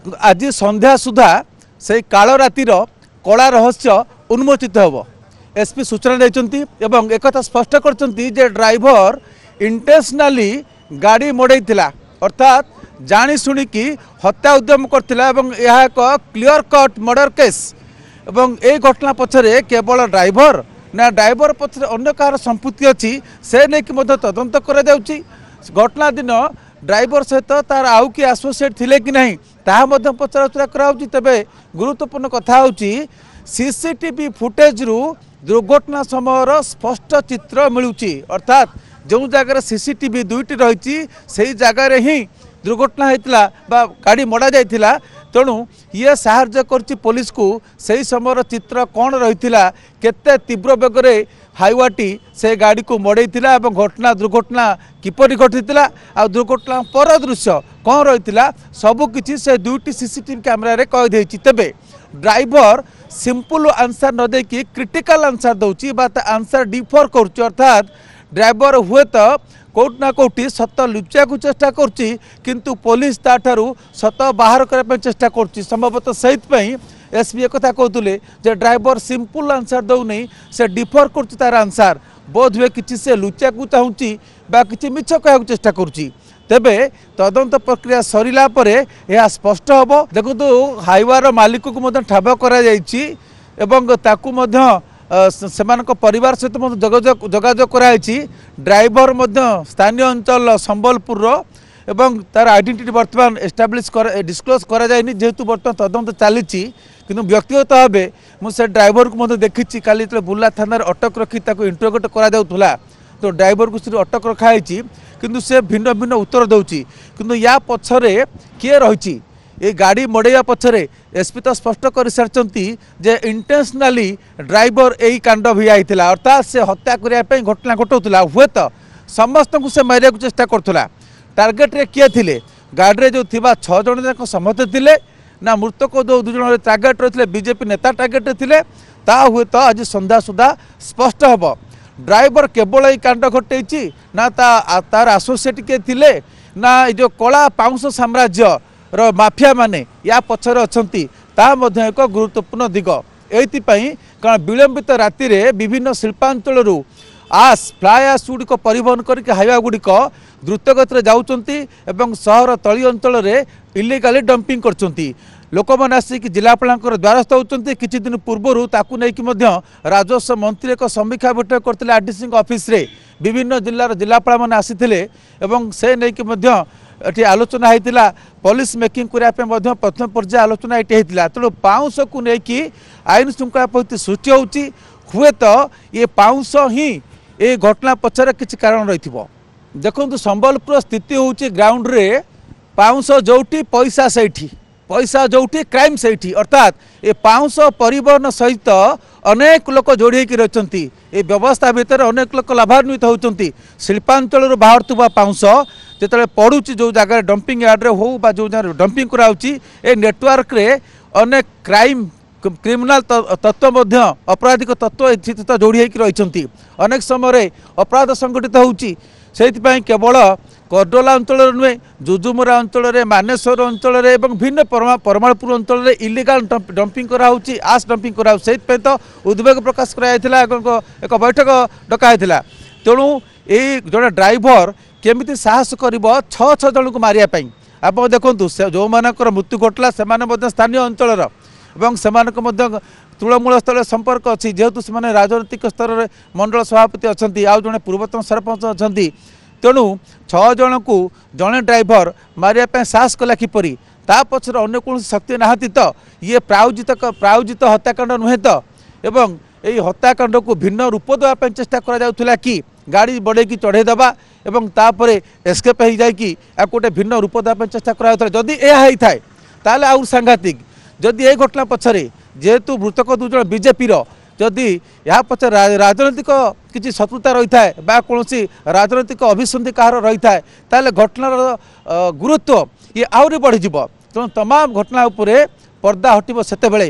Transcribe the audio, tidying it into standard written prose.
आज संध्या सुधा से काल रातिर कला रहस्य उन्मोचित होब। एसपी सूचना देते एक स्पष्ट कर ड्राइवर इंटेंशनली गाड़ी मोड़ेला अर्थात जानी शुणिकी हत्या उद्यम करथिला यह एक क्लियर कट मर्डर केस एवं ए घटना पछरे केवल ड्राइवर ना ड्राइवर पछरे अन्य कार संपत्ति अच्छी से नहीं तदंत करा जाउची। घटना दिन ड्राइवर सहित तार आउ कि एसोसिएट थिले कि नहीं ताहा मध्य पचराउचरा कराउची। तबे गुरुत्वपूर्ण कथा होची सीसीटीवी फुटेज रु दुर्घटना समय स्पष्ट चित्र मिलूची अर्थात जो जगह सीसीटीवी दुईटी रही से जगार ही दुर्घटना होता बा गाड़ी मड़ा जाइथिला। तेणु ये साहाय्य करछि पुलिस को सही समय चित्र कौन रही केते तीव्र बेगरे हाईवाटी से गाड़ी को मड़ेला घटना दुर्घटना किपरि घटीला आ दुर्घटना पर दृश्य कौन रही सबकि से दुईटी सीसीटीवी कैमेरा कही। तेबे ड्राइवर सिंपल आंसर न देकी क्रिटिकल आंसर दौची आंसर डिफर कर अर्थात ड्राइवर हुए तो कौट ना कौटी सत लुचा को चेष्टा करछि किंतु पुलिस ताठारु सत बाहर करने चेष्टा करछि। संभवतः सहित एसपी एक कथा कहते जे ड्राइवर सिंपल आंसर दौनी से डिफर करछि तार आंसर बोध हुए किसी से लुचा को चाहूँगी बा किसी मिछ कह चेष्टा करछि। तेबे तदंत प्रक्रिया सरिला परे यह स्पष्ट हम। देखो हाईवार मालिक को ठाब करा जायछि एवं ताकू सेमानक परिवार सहित जोगाजोग कराई। ड्राइवर स्थानीय अंचल संबलपुर एवं तार आइडेंटिटी बर्तमान एस्टाब्लिश डिस्क्लोज करा जायनि जेहेतु बर्तमान तदंत चली किंतु व्यक्तिगत भाव मुझे ड्राइवर को देखी काली बुर्ला थाना अटक रखी इंटरोगेट करा जाउथुला तो ड्राइवर को अटक रखाई किंतु से भिन्न भिन्न उत्तर दौची किंतु या पछरे किए रही ये गाड़ी मड़ेया पछरे एसपी तो स्पष्ट कर सारी जे इंटेंशनली ड्राइवर यही कांड भी आईला अर्थात से हत्या करने घटना घटाऊला हुए तो समस्त को से मारिया चेष्टा करुला। टार्गेट रे किए थिले गाड़ी जो थिबा 6 जन जाक समस्त थिले ना मृतक जो 2 जन टार्गेट रही बीजेपी नेता टार्गेट थिले ता हुए तो आज संध्या सुधा स्पष्ट हम। ड्राइवर केवल यही कांड घटे ना तार एसोसिएट किए थिले ना जो कला पाउंस साम्राज्य रो माफिया माने या पछरे अछंती ता मध्य एक गुरुत्वपूर्ण दिग। एइतिपई कारण विलंबित राति रे विभिन्न शिल्पांचल आस फ्लाय आस गुड़िक परिवहन करके हाईवा गुड़िक द्रुतगति जाउचंती एवं सहर तली अंचल रे इलीगाली डंपिंग करचंती। लोक मैंने आसिक जिलापाल द्वारस्थ होती किछि दिन पूर्व ताकू नहीं राजस्व मंत्री एक समीक्षा बैठक करते आरडीसी ऑफिस रे विभिन्न जिलार जिलापाल मैंने आसीथिले एवं से नहीं ये आलोचना होता पुलिस मेकिंग करने प्रथम पर्याय आलोचना ये होता। तेणु पाउंस को लेकिन आईन श्रृंखला परिस्थिति सृष्टि होती हुए तो ये पाउंस ही ये घटना पछरे किसी कारण रही। देखो संबलपुर स्थिति होची ग्राउंड रे पाउंस जोटी पैसा सेठी पैसा जोटी क्राइम सेठी अर्थात ये पाउंस परिवहन सहित अनेक लोक जोड़ी रही ये व्यवस्था भितर अनेक लोक लाभान्वित होती। शिल्पांचल बाहर पाउंस जो पड़ुची जो जगह डंपिंग यार्ड रे हो बा जो जगह डंपिंग कराउची ए नेटवर्क रे अनेक क्राइम क्रिमिनाल तत्व अपराधिक तत्व जोड़ी रही अनेक समय अपराध संगठित होची। सेहितपई केवल करडोला अंचल नुहे जुजुमुरा अंचल मानेश्वर अंचल भिन्न परमाणुपुर अंचल इलीगाल डंपिंग कराउची आस डंपिंग कराउ से तो उद्वेग प्रकाश कराइथिला एक बैठक डकाइथिला। तेणु ये जड़े ड्राइवर केमिति साहस करिबो 6 जन को मारिया पई आप देखु जो मानकर मृत्यु घटला से स्थानीय अंचल तृणमूल स्तर संपर्क अच्छी जेहेतु से राजनीतिक स्तर में मंडल सभापति अच्छा आउ जड़े पूर्वतन सरपंच अच्छा तेणु 6 जन को जड़े ड्राइवर मारिया साहस कला किपरि ता पछरे अन्य कौन शक्ति नहांती तो ये प्रायोजित हत्याकांड नुहे तो एवं यही हत्याकांड को भिन्न रूप देवाई चेष्टा करा कि गाड़ी बढ़ेकी चढ़ेदेवा एवं तापर एस्केप हो जाकि गोटे भिन्न रूप देवाई चेष्टा करा जदि यह होता है ताले आउ सांघातिक जदि ये घटना पछरे जेहेतु मृतक 2 जन बीजेपी जदि या पछरे राजनैतिक किसी शत्रुता रही है बा कौन राजनैतिक अभिसंधि कहार रही है ताले घटनार गुरुत्व ये आहरी बढ़ीज। तेणु तमाम घटना उपरे पर्दा हटिब सेतेबेले